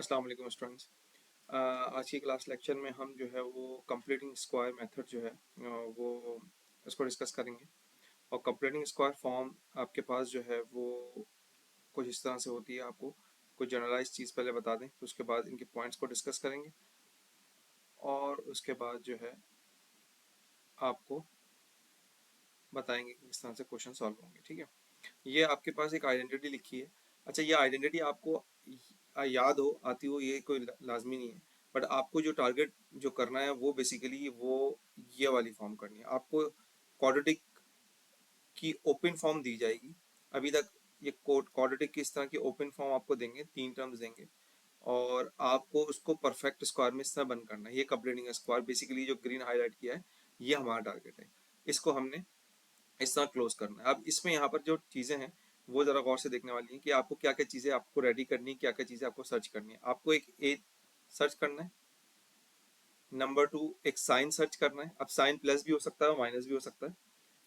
अस्सलाम वालेकुम स्टूडेंट्स। आज की क्लास लेक्चर में हम जो है वो कंप्लीटिंग स्क्वायर मेथड जो है वो इसको डिस्कस करेंगे। और कंप्लीटिंग स्क्वायर फॉर्म आपके पास जो है वो कुछ इस तरह से होती है। आपको कुछ जनरलाइज चीज़ पहले बता दें, तो उसके बाद इनके पॉइंट्स को डिस्कस करेंगे और उसके बाद जो है आपको बताएंगे कि किस तरह से क्वेश्चन सॉल्व होंगे। ठीक है, ये आपके पास एक आइडेंटिटी लिखी है। अच्छा, ये आइडेंटिटी आपको याद हो, आती हो, ये कोई लाजमी नहीं है, बट आपको जो टारगेट जो करना है वो बेसिकली वो ये वाली फॉर्म करनी है। आपको क्वाड्रेटिक की ओपन फॉर्म दी जाएगी। अभी तक ये क्वाड्रेटिक की इस तरह की ओपन फॉर्म आपको देंगे, 3 टर्म्स देंगे और आपको उसको परफेक्ट स्क्वायर में इस तरह बंद करना है। ये कंप्लीटिंग स्क्वायर बेसिकली जो ग्रीन हाईलाइट किया है ये हमारा टारगेट है। इसको हमने इस तरह क्लोज करना है। अब इसमें यहाँ पर जो चीज़ें हैं वो ज़रा गौर से देखने वाली हैं कि आपको क्या क्या चीज़ें आपको रेडी करनी है, क्या क्या चीज़ें आपको सर्च करनी है। आपको एक ए सर्च करना है, नंबर 2 एक साइन सर्च करना है। अब साइन प्लस भी हो सकता है, माइनस भी हो सकता है।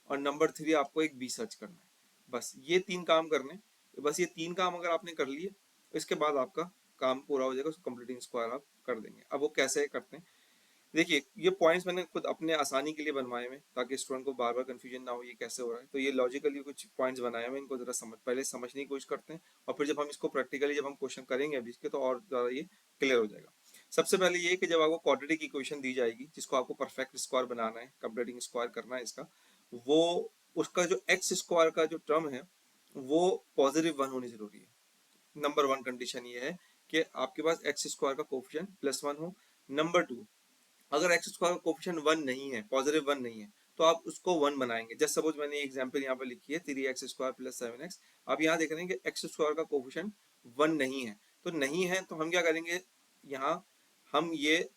और नंबर 3 आपको एक बी सर्च करना है। बस ये 3 काम करने, बस ये 3 काम अगर आपने कर लिए, इसके बाद आपका काम पूरा हो जाएगा। उसको कंप्लीटिंग स्क्वायर आप कर देंगे। अब वो कैसे करते हैं, देखिए ये पॉइंट्स मैंने खुद अपने आसानी के लिए बनवाए हुए, ताकि स्टूडेंट को बार बार कंफ्यूजन ना हो ये कैसे हो रहा है। तो ये लॉजिकली कुछ पॉइंट्स बनाए हुए, इनको जरा पहले समझने की कोशिश करते हैं और फिर जब हम इसको प्रैक्टिकली जब हम क्वेश्चन करेंगे अभी इसके, तो और ज़्यादा ये क्लियर हो जाएगा। सबसे पहले ये कि जब आपको क्वाड्रेटिक इक्वेशन दी जाएगी जिसको आपको परफेक्ट स्क्वायर बनाना है, कंप्लीटिंग स्क्वायर करना है इसका, वो उसका जो एक्स स्क्वायर का जो टर्म है वो +1 होनी जरूरी है। नंबर 1 कंडीशन ये है कि आपके पास एक्स स्क्वायर का कोफिशिएंट +1 हो। नंबर 2, अगर एक्स स्क्वायर का कोफिशिएंट 1 नहीं है, +1 नहीं है, तो आप उसको 1 बनाएंगे। जस्ट सपोज मैंने एग्जांपल यहाँ पे लिखी है 3x² + 7x। आप यहाँ देख रहे हैं कि एक्स स्क्वायर का कोफिशिएंट 1 नहीं है, तो नहीं है तो हम क्या करेंगे, यहाँ हम ये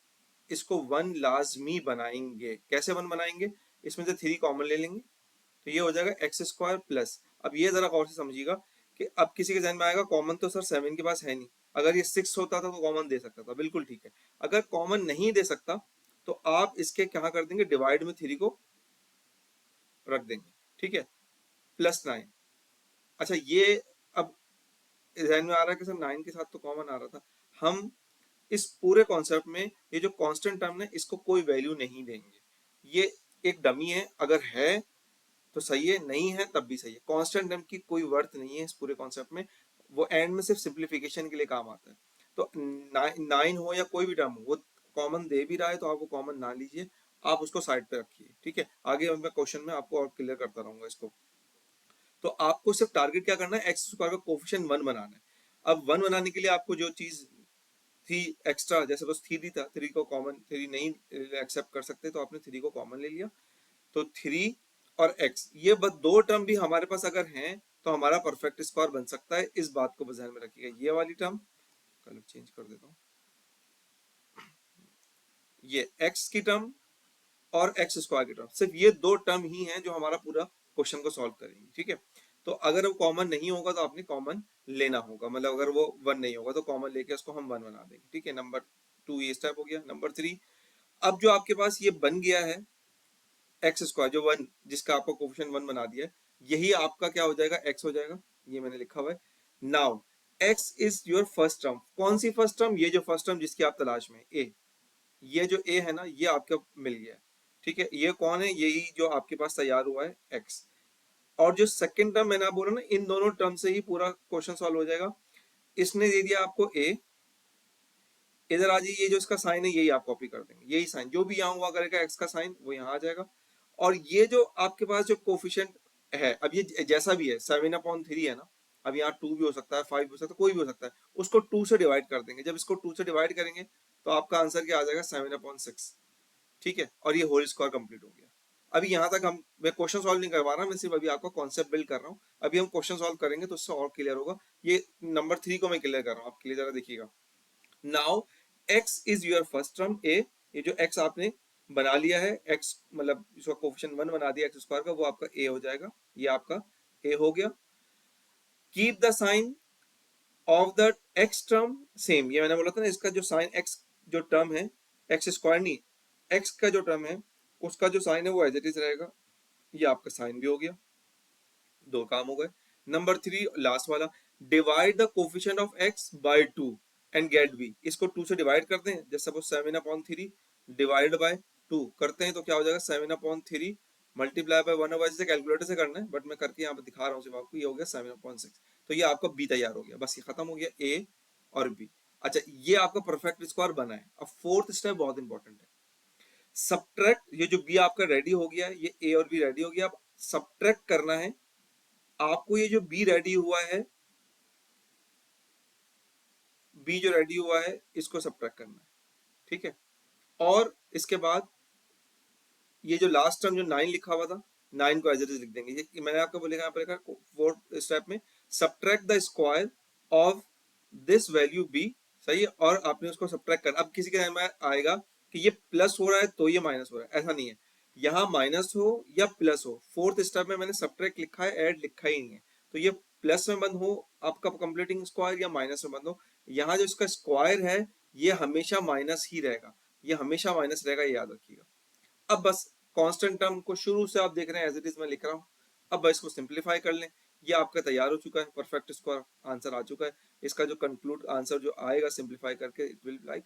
इसको 1 लाजमी बनाएंगे। कैसे 1 बनाएंगे, इसमें से 3 कॉमन ले लेंगे, तो ये हो जाएगा x² प्लस। अब ये जरा गौर से समझिएगा कि अब किसी के जहन में आएगा कॉमन तो सर 7 के पास है नहीं, अगर ये 6 होता था तो कॉमन दे सकता था। बिल्कुल ठीक है, अगर कॉमन नहीं दे सकता तो आप इसके क्या कर देंगे, डिवाइड में 3 को रख देंगे। ठीक है, +9। अच्छा, ये अब जहन में आ रहा है कि सर 9 के साथ तो कॉमन आ रहा था। हम इस पूरे कॉन्सेप्ट में ये जो कांस्टेंट टर्म है इसको कोई वैल्यू नहीं देंगे। ये एक डमी है, अगर है तो सही है, नहीं है तब भी सही है। कांस्टेंट टर्म की कोई वर्थ नहीं है इस पूरे कॉन्सेप्ट में, वो एंड में सिर्फ सिंप्लीफिकेशन के लिए काम आता है। तो 9 हो या कोई भी टर्म हो, वो कॉमन दे भी रहा है तो आपको कॉमन ना लीजिए, आप उसको साइड पे रखिए। ठीक है, आगे मैं क्वेश्चन में आपको और क्लियर करता रहूंगा इसको। तो आपको सिर्फ टारगेट क्या करना है, एक्स स्क्वायर का कोफिशिएंट 1 बनाना है। अब 1 बनाने के लिए आपको जो चीज थी एक्स्ट्रा, जैसे बस 3 था, 3 को कॉमन, 3 नहीं एक्सेप्ट कर सकते तो आपने 3 को कॉमन ले लिया, तो 3 और x, ये बस 2 टर्म भी हमारे पास अगर हैं तो हमारा परफेक्ट स्क्वायर बन सकता है। इस बात को ध्यान में रखिएगा। ये वाली टर्म कलर चेंज कर देता हूँ, ये x की टर्म और एक्स स्क्वायर की टर्म, सिर्फ ये 2 टर्म ही हैं जो हमारा पूरा क्वेश्चन को सॉल्व करेंगे। ठीक है, तो अगर वो कॉमन नहीं होगा तो आपने कॉमन लेना होगा, मतलब अगर वो 1 नहीं होगा तो कॉमन लेके उसको हम 1 बना देंगे। ठीक है, नंबर 2 ये स्टेप हो गया। नंबर 3, अब जो आपके पास ये बन गया है एक्स स्क्वायर, जो 1 जिसका आपको कोफिशिएंट 1 बना दिया है, यही आपका क्या हो जाएगा, x हो जाएगा। ये मैंने लिखा हुआ है। Now x is your first term. कौन सी फर्स्ट टर्म, ये जो फर्स्ट टर्म जिसकी आप तलाश में, a, ये जो a है ना, ये आपका मिल गया है। ठीक है, ये कौन है, यही जो आपके पास तैयार हुआ है x। और जो सेकंड टर्म मैंने बोला ना, इन दोनों टर्म से ही पूरा क्वेश्चन सॉल्व हो जाएगा। इसने दे दिया आपको a, इधर आ जाइए, ये जो इसका साइन है यही आप कॉपी कर देंगे, यही साइन जो भी यहाँ हुआ करेगा x का साइन वो यहाँ आ जाएगा। और ये जो आपके पास जो कोफिशिएंट है, अब ये जैसा भी है 7/3 है ना, अब यहाँ 2 भी हो सकता है, 5 भी हो सकता है, कोई भी हो सकता है, उसको 2 से डिवाइड कर देंगे। जब इसको 2 से डिवाइड करेंगे तो आपका आंसर क्या आ जाएगा, 7/6। ठीक है, और ये होल स्क्वायर कंप्लीट हो गया। अभी यहाँ तक मैं क्वेश्चन सॉल्व नहीं करवा रहा, मैं सिर्फ अभी आपका कॉन्सेप्ट बिल्ड कर रहा हूँ। अभी हम क्वेश्चन सॉल्व करेंगे तो उससे और क्लियर होगा। ये नंबर 3 को मैं क्लियर कर रहा हूँ, आप क्लियर जरा देखिएगा। Now x is your first term a, ये जो x आपने बना लिया है, x मतलब इसका कोफिशिएंट 1 बना दिया एक्स स्क्वायर का, वो आपका a हो जाएगा। ये आपका a हो गया। Keep the sign of the x term same, ये मैंने बोला था ना, इसका जो साइन x जो टर्म है, एक्स स्क्वायर नहीं, x का जो टर्म है उसका जो साइन है वो एज इट इज रहेगा। ये आपका साइन भी हो गया, 2 काम हो गए। नंबर 3 लास्ट वाला, divide the coefficient of x by 2। And get B, इसको 2 से डिवाइड करते हैं, जैसे सपोज 7/3 डिवाइड बाय 2 करते हैं तो क्या हो जाएगा 7/3 मल्टीप्लाई बाय 1/, जैसे कैलकुलेटर से करना है बट मैं करके यहाँ पे दिखा रहा हूँ सिर्फ आपको। ये हो गया 7/6, तो ये आपका बी तैयार हो गया, बस ये खत्म हो गया ए और बी। अच्छा, ये आपका परफेक्ट स्क्वायर बना है। अब फोर्थ स्टेप बहुत इंपॉर्टेंट है, सब्ट्रैक्ट। ये जो बी आपका रेडी हो गया, ये ए और बी रेडी हो गया, अब सब्ट्रैक्ट करना है आपको। ये जो बी रेडी हुआ है, बी जो रेडी हुआ है इसको सब्ट्रैक्ट करना है, ठीक है। और इसके बाद ये जो लास्ट टर्म जो 9 लिखा हुआ था, 9 को एज इट इज लिख देंगे। ये मैंने आपको बोलेगा यहाँ पर फोर्थ स्टेप में, subtract the square of this value B, सही है। और आपने उसको सब्ट्रैक्ट करना। अब किसी के ध्यान में आएगा कि ये प्लस हो रहा है तो ये माइनस हो रहा है, ऐसा नहीं है। यहाँ माइनस हो या प्लस हो, फोर्थ स्टेप में मैंने सब्ट्रैक्ट लिखा है, ऐड लिखा ही नहीं है। तो ये प्लस में बंद हो आपका कंप्लीटिंग स्क्वायर या माइनस में बंद हो, यहाँ जो इसका स्क्वायर है ये हमेशा माइनस ही रहेगा, ये हमेशा माइनस रहेगा, ये याद रखिएगा। अब बस कांस्टेंट टर्म को शुरू से आप देख रहे हैं एज इट इज मैं लिख रहा हूँ। अब बस इसको सिंप्लीफाई कर लें, ये आपका तैयार हो चुका है, परफेक्ट स्क्वायर आंसर आ चुका है। इसका जो कंक्लूड आंसर जो आएगा सिंप्लीफाई करके, it will like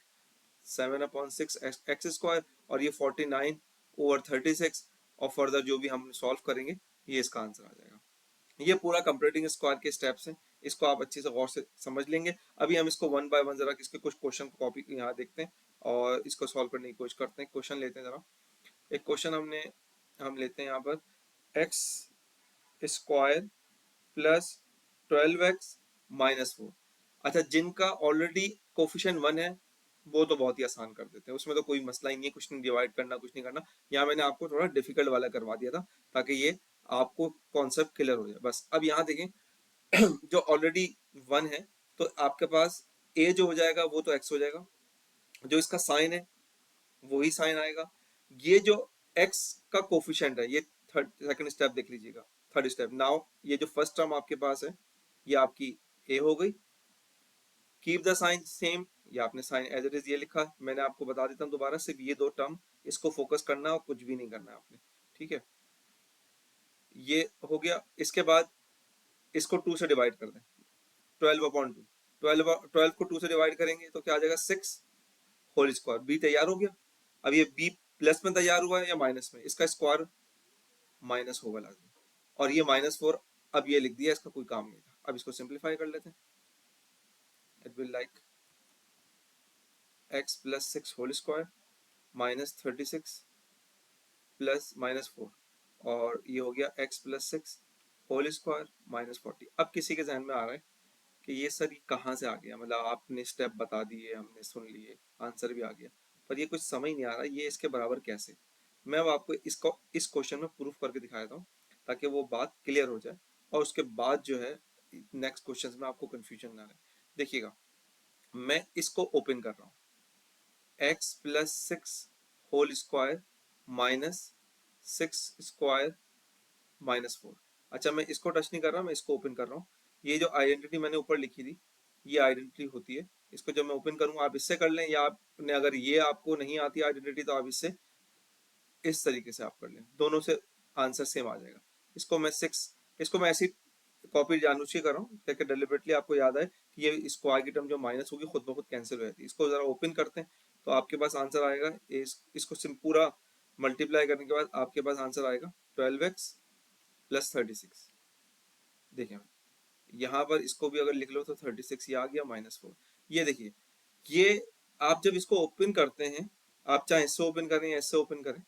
7/6 x square, और ये 49/36, और फर्दर जो भी हम सॉल्व करेंगे ये इसका आंसर आ जाएगा। ये पूरा कंप्लीटिंग स्क्वायर के स्टेप्स हैं, इसको आप अच्छे से गौर से समझ लेंगे। अभी हम इसको वन बाय वन जरा इसके कुछ क्वेश्चन को कॉपी यहाँ देखते हैं और इसको सॉल्व करने की कोशिश करते हैं। क्वेश्चन लेते हैं जरा। एक क्वेश्चन हम लेते हैं यहाँ पर, एक्स स्क्वायर प्लस 12x-4। अच्छा, जिनका ऑलरेडी कोफिशिएंट 1 है वो तो बहुत ही आसान कर देते हैं, उसमें तो कोई मसला ही नहीं है, कुछ नहीं डिवाइड करना, कुछ नहीं करना। यहाँ मैंने आपको थोड़ा डिफिकल्ट वाला करवा दिया था ताकि ये आपको कॉन्सेप्ट क्लियर हो जाए बस। अब यहाँ देखें जो ऑलरेडी 1 है तो आपके पास a जो हो जाएगा वो तो x हो जाएगा, जो इसका साइन है वही साइन आएगा। ये जो x का कोफिशिएंट है, ये थर्ड सेकंड स्टेप देख लीजिएगा, थर्ड स्टेप। नाउ ये जो फर्स्ट टर्म आपके पास है ये आपकी a हो गई, कीप द साइन सेम, ये आपने साइन एज इट इज ये लिखा है। मैंने आपको बता देता हूँ दोबारा, सिर्फ ये दो टर्म इसको फोकस करना है और कुछ भी नहीं करना है आपने, ठीक है। ये हो गया, इसके बाद इसको 2 से डिवाइड कर दें, 12/2, 12 को 2 से डिवाइड करेंगे तो क्या आ जाएगा 6 होल स्क्वायर, बी तैयार हो गया। अब ये बी प्लस में तैयार हुआ है या माइनस में, इसका स्क्वायर माइनस होगा लाजमी, और ये -4 अब ये लिख दिया, इसका कोई काम नहीं था। अब इसको सिंप्लीफाई कर लेते हैं, it will like x + 6 whole square -36 plus -4, और ये हो गया x + 6 होल स्क्वायर -40। अब किसी के जहन में आ रहा है कि ये सर ये कहाँ से आ गया, मतलब आपने स्टेप बता दिए, हमने सुन लिए, आंसर भी आ गया, पर ये कुछ समझ नहीं आ रहा ये इसके बराबर कैसे। मैं अब आपको इसको इस क्वेश्चन में प्रूफ करके दिखा देता हूँ ताकि वो बात क्लियर हो जाए, और उसके बाद जो है नेक्स्ट क्वेश्चन में आपको कंफ्यूजन ना रहे। देखिएगा, मैं इसको ओपन कर रहा हूँ, x + 6 होल स्क्वायर -6 स्क्वायर -4। अच्छा, मैं इसको टच नहीं कर रहा, मैं इसको ओपन कर रहा हूँ। ये जो आइडेंटिटी मैंने ऊपर लिखी थी ये आइडेंटिटी होती है, इसको जब मैं ओपन करूंगा आप इससे कर लें, या आपने अगर ये आपको नहीं आती आइडेंटिटी तो आप इससे इस तरीके से आप कर लें, दोनों से आंसर सेम आ जाएगा। इसको मैं 6, इसको मैं ऐसी कॉपी जानबूझ के कर रहा हूँ ताकि डेलिबरेटली आपको याद आए कि ये स्क्वायर की टर्म जो माइनस होगी खुद ब खुद कैंसिल हो जाती है। इसको जरा ओपन करते हैं तो आपके पास आंसर आएगा, इसको पूरा मल्टीप्लाई करने के बाद आपके पास आंसर आएगा 12x + 36। देखिए यहाँ पर इसको भी अगर लिख लो तो 36 ये आ गया -4। ये देखिए, ये आप जब इसको ओपन करते हैं, आप चाहे इससे ओपन करें या इससे ओपन करें,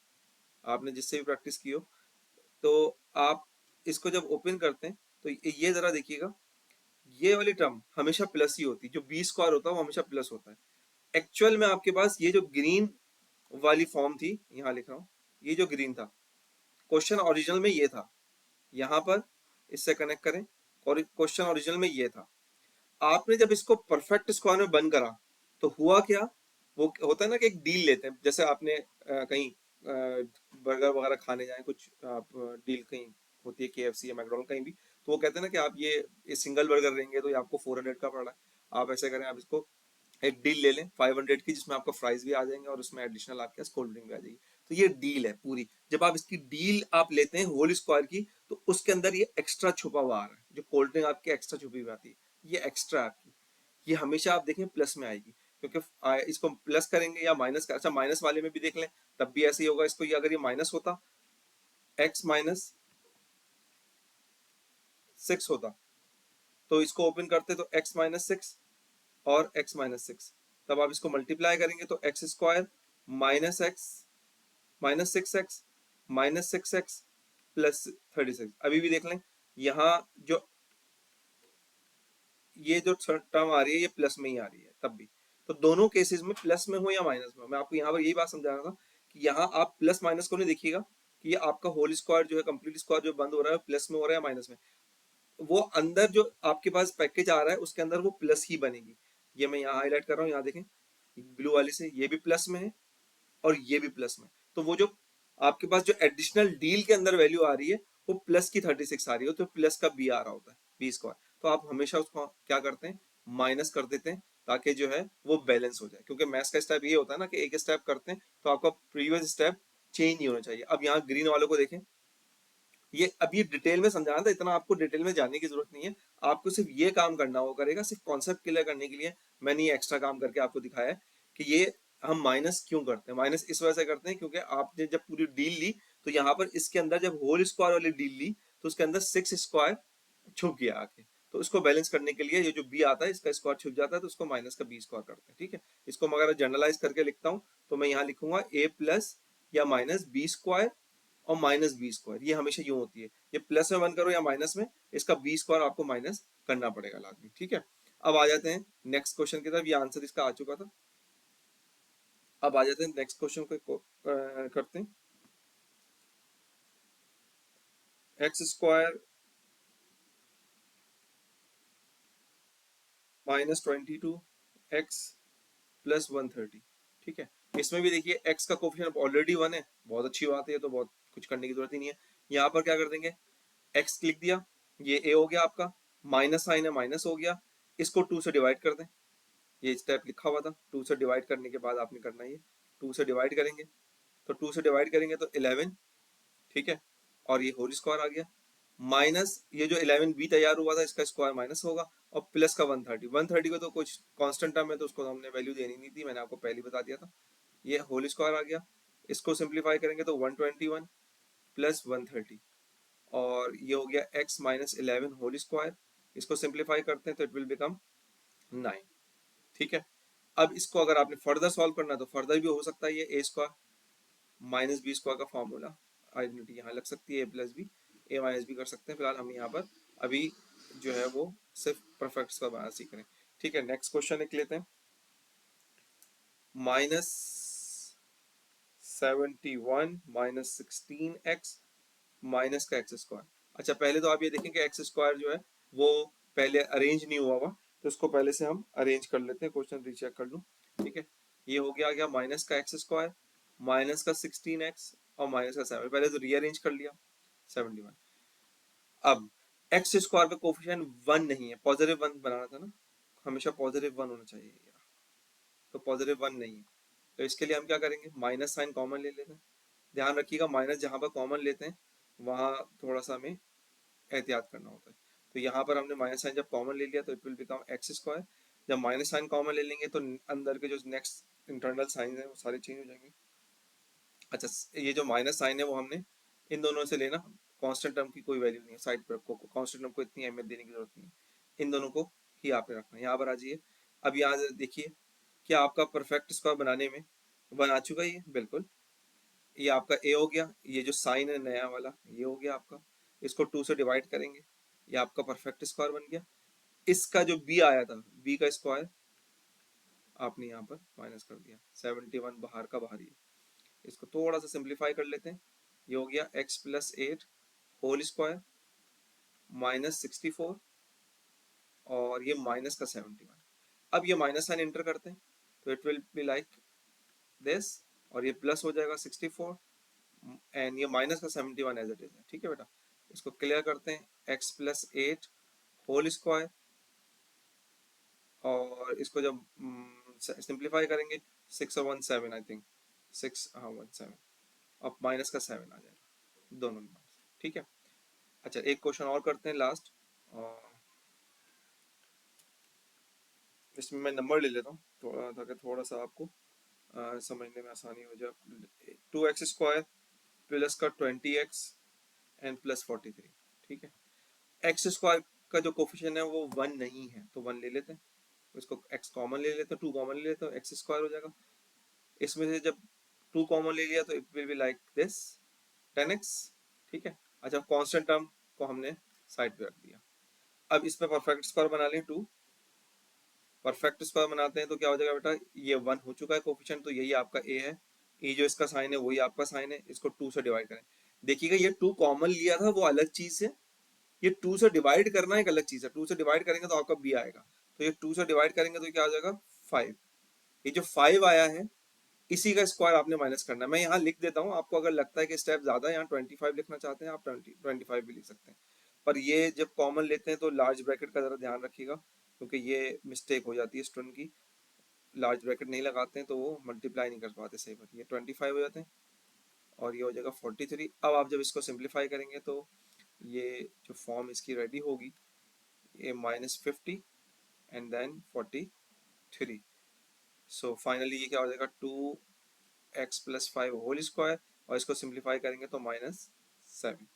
आपने जिससे भी प्रैक्टिस की हो, तो आप इसको जब ओपन करते हैं तो ये जरा देखिएगा, ये वाली टर्म हमेशा प्लस ही होती है, जो बी स्क्वायर होता है वो हमेशा प्लस होता है। एक्चुअल में आपके पास ये जो ग्रीन वाली फॉर्म थी, यहाँ लिख रहा हूँ, ये जो ग्रीन था, क्वेश्चन ओरिजिनल में ये था, यहाँ पर इससे कनेक्ट करें, और क्वेश्चन ओरिजिनल में ये था। आपने जब इसको परफेक्ट स्क्वायर में बंद करा तो हुआ क्या, वो होता है ना कि एक डील लेते हैं, जैसे आपने कहीं बर्गर वगैरह खाने जाए, कुछ आप डील कहीं होती है KFC या मैकडोनल्ड कहीं भी, तो वो कहते हैं ना कि आप ये सिंगल बर्गर लेंगे तो ये आपको 400 का पड़ रहा है। आप ऐसे करें, आप इसको एक डील ले लें 500 की, जिसमें आपका फ्राइज भी आ जाएंगे और उसमें एडिशनल आपके पास कोल्ड ड्रिंक भी आ जाएगी। तो ये डील है पूरी। जब आप इसकी डील आप लेते हैं होल स्क्वायर की, तो उसके अंदर ये एक्स्ट्रा छुपा हुआ आ रहा है, जो कोल्ड ड्रिंक आपके एक्स्ट्रा छुपी हुई आती है, ये एक्स्ट्रा आपकी। ये हमेशा आप देखें प्लस में आएगी, क्योंकि इसको प्लस करेंगे या माइनस कर, अच्छा माइनस वाले में भी देख लें तब भी ऐसे ही होगा। इसको ये अगर ये माइनस होता, x माइनस 6 होता, तो इसको ओपन करते तो x माइनस 6 और x माइनस 6, तब आप इसको मल्टीप्लाई करेंगे तो x square minus x minus 6x minus 6x plus 36। अभी भी देख लें यहाँ जो ये जो टर्म आ रही है ये प्लस में ही आ रही है तब भी। तो दोनों केसेस में प्लस में हो या माइनस में हो, मैं आपको यहाँ पर यही बात समझा रहा था कि यहाँ आप प्लस माइनस को नहीं देखिएगा कि ये आपका होल स्क्वायर जो है, कंप्लीट स्क्वायर जो बंद हो रहा है प्लस में हो रहा है या माइनस में, वो अंदर जो आपके पास पैकेज आ रहा है उसके अंदर वो प्लस ही बनेगी। ये मैं यहाँ हाईलाइट कर रहा हूँ, यहाँ देखें ब्लू वाले से ये भी प्लस में है और ये भी प्लस में, तो वो जो आपके पास जो एडिशनल डील के अंदर वैल्यू आ रही है वो प्लस की 36 आ रही है, तो प्लस का बी आ रहा होता है, बी स्क्वायर। तो आप हमेशा उसको क्या करते हैं, माइनस कर देते हैं ताकि जो है वो बैलेंस हो जाए, क्योंकि मैथ्स का स्टेप ये होता है ना कि एक स्टेप करते हैं तो आपका प्रीवियस स्टेप चेंज नहीं होना चाहिए। अब यहाँ ग्रीन वालों को देखें, ये अब ये डिटेल में समझाना था, इतना आपको डिटेल में जानने की जरूरत नहीं है, आपको सिर्फ ये काम करना हो करेगा, सिर्फ कॉन्सेप्ट क्लियर करने के लिए मैंने ये एक्स्ट्रा काम करके आपको दिखाया है कि ये हम माइनस क्यों करते हैं। माइनस इस वजह से करते हैं क्योंकि आपने जब पूरी डील ली तो यहाँ पर इसके अंदर जब होल स्क्वायर वाली डील ली तो उसके अंदर 6 स्क्वायर छुप गया आके, तो इसको बैलेंस करने के लिए ये जो बी आता है इसका स्क्वायर छुप जाता है, तो उसको माइनस का बी स्क्वायर करते हैं। ठीक है, इसको मैं अगर जनरलाइज करके लिखता हूँ तो मैं यहाँ लिखूंगा ए प्लस या माइनस बी स्क्वायर और माइनस बी स्क्वायर, ये हमेशा यूं होती है, ये प्लस में वन करो या माइनस में, इसका बी स्क्वायर आपको माइनस करना पड़ेगा लाजमी। ठीक है, अब आ जाते हैं नेक्स्ट क्वेश्चन की तरफ, ये आंसर इसका आ चुका था। अब आ जाते हैं नेक्स्ट क्वेश्चन को करते हैं। X square minus 22 x plus 130। ठीक है, इसमें भी देखिए x का कोफिशिएंट ऑलरेडी 1 है, बहुत अच्छी बात है, ये तो बहुत कुछ करने की जरूरत ही नहीं है। यहाँ पर क्या कर देंगे, x लिख दिया, ये a हो गया आपका, माइनस साइन है माइनस हो गया, इसको 2 से डिवाइड कर दें, ये स्टेप लिखा हुआ था, 2 से डिवाइड करने के बाद आपने करना है ये 2 से डिवाइड करेंगे, तो 2 से डिवाइड करेंगे तो 11। ठीक है, और ये होल स्क्वायर आ गया, माइनस ये जो 11 बी तैयार हुआ था इसका स्क्वायर माइनस होगा, और प्लस का 130, 130 को तो कुछ कांस्टेंट टर्म है तो उसको हमने वैल्यू देनी नहीं थी, मैंने आपको पहले बता दिया था। ये होल स्क्वायर आ गया, इसको सिंप्लीफाई करेंगे तो 121 प्लस 130, और ये हो गया x माइनस 11 होल स्क्वायर, इसको सिंप्लीफाई करते हैं तो इट विल बिकम 9। ठीक है, अब इसको अगर आपने फर्दर सॉल्व करना है तो फर्दर भी हो सकता है, ये ए स्क्वायर माइनस बी स्क्वायर का फॉर्मूला आइडेंटिटी यहाँ लग सकती है, ए प्लस बी ए माइनस बी कर सकते हैं। फिलहाल हम यहाँ पर अभी जो है वो सिर्फ परफेक्ट का बनाना सीख रहे हैं। ठीक है, नेक्स्ट क्वेश्चन लिख लेते हैं, माइनस 71 माइनस 16x माइनस का एक्स स्क्वायर। अच्छा पहले तो आप ये देखें कि एक्स स्क्वायर जो है वो पहले अरेंज नहीं हुआ हुआ, तो इसको पहले से हम अरेंज कर लेते हैं, क्वेश्चन रीचेक कर लूँ। ठीक है, ये हो गया गया माइनस का एक्स स्क्वायर माइनस का 16x और माइनस का 7, पहले तो रीअरेंज कर लिया 71। अब एक्स स्क्वायर का कोफिशिएंट 1 नहीं है, पॉजिटिव 1 बनाना था ना, हमेशा पॉजिटिव 1 होना चाहिए, तो पॉजिटिव 1 नहीं है, तो इसके लिए हम क्या करेंगे, माइनस साइन कॉमन ले लेते हैं। ध्यान रखिएगा माइनस जहां पर कॉमन लेते हैं वहां थोड़ा सा हमें एहतियात करना होता है। तो यहाँ पर हमने माइनस साइन जब कॉमन ले लिया तो it will become x square, जब माइनस साइन कॉमन ले लेंगे तो अंदर के जो नेक्स्ट इंटरनल साइन है वो सारे चेंज हो जाएंगे। अच्छा ये जो माइनस साइन है वो हमने इन दोनों से लेना, कांस्टेंट टर्म की कोई वैल्यू नहीं है साइड पर, कांस्टेंट टर्म को इतनी अहमियत देने की जरूरत नहीं है, इन दोनों को ही आपने रखना है। यहाँ पर आ जाइए, अब यहाँ देखिए क्या आपका परफेक्ट स्क्वायर बनाने में 1 आ चुका ही है, बिल्कुल ये आपका ए हो गया, ये जो साइन है नया वाला ये हो गया आपका, इसको 2 से डिवाइड करेंगे, ये आपका परफेक्ट स्क्वायर बन गया। इसका जो बी आया था बी का स्क्वायर आपने यहाँ पर माइनस कर दिया, 71 बाहर का बाहर ही है, इसको थोड़ा सा सिंप्लीफाई कर लेते हैं, ये हो गया x plus 8 whole square minus 64 और ये माइनस का 71। अब ये माइनस साइन एंटर करते हैं तो it will be like this, और ये प्लस हो जाएगा 64 एंड ये माइनस का 71 एज इट इज है। ठीक है बेटा, इसको क्लियर करते हैं, x प्लस 8 होल स्क्वायर, और इसको जब सिंप्लीफाई करेंगे 6 और 1 7 आई थिंक 6 हाँ 1 7, अब माइनस का 7 आ जाएगा दोनों में। ठीक है, अच्छा एक क्वेश्चन और करते हैं लास्ट, इसमें मैं नंबर ले लेता हूँ थोड़ा, ताकि थोड़ा सा आपको समझने में आसानी हो जाए। 2x² प्लस का 20x एंड प्लस 43। ठीक है, x² का जो कोफिशिएंट है वो 1 नहीं है, तो 1 ले लेते हैं, इसको x कॉमन ले लेते हैं, 2 कॉमन ले लेते हैं, x² हो जाएगा। इसमें से जब 2 कॉमन ले लिया तो it will be like this 10x। ठीक है, अच्छा कांस्टेंट टर्म को हमने साइड पे रख दिया। अब इसमें परफेक्ट स्क्वायर बना लें 2, परफेक्ट स्क्वायर बनाते हैं तो क्या हो जाएगा बेटा, ये 1 हो चुका है कोफिशिएंट, तो यही आपका a है, ये जो इसका साइन है वही आपका साइन है, इसको 2 से डिवाइड करें। देखिएगा ये 2 कॉमन लिया था वो अलग चीज है, ये 2 से डिवाइड करना एक अलग चीज है। 2 से डिवाइड करेंगे तो आपका b आएगा, तो ये 2 से डिवाइड करेंगे तो क्या हो जाएगा 5। ये जो 5 आया है इसी का स्क्वायर आपने माइनस करना है। मैं यहाँ लिख देता हूँ, आपको अगर लगता है कि स्टेप ज्यादा है, यहाँ 25 लिखना चाहते हैं आप 25 भी लिख सकते हैं, पर ये जब कॉमन लेते हैं तो लार्ज ब्रैकेट का जरा ध्यान रखिएगा, क्योंकि ये मिस्टेक हो जाती है स्टूडेंट की। लार्ज ब्रैकेट नहीं लगाते हैं तो वो मल्टीप्लाई नहीं कर पाते सही, पर ये 25 हो जाते हैं और ये हो जाएगा 43। अब आप जब इसको सिंप्लीफाई करेंगे तो ये जो फॉर्म इसकी रेडी होगी, ये -50 एंड देन 43। सो फाइनली ये क्या हो जाएगा 2x+5 होल स्क्वायर, और इसको सिंप्लीफाई करेंगे तो -7।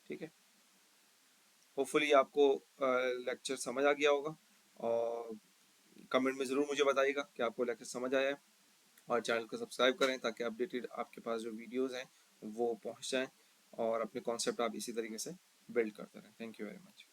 ठीक है, होपफुली आपको लेक्चर समझ आ गया होगा, और कमेंट में ज़रूर मुझे बताइएगा कि आपको लेक्चर समझ आया है, और चैनल को सब्सक्राइब करें ताकि अपडेटेड आपके पास जो वीडियोस हैं वो पहुंच जाएं, और अपने कॉन्सेप्ट आप इसी तरीके से बिल्ड करते रहें। Thank you very much.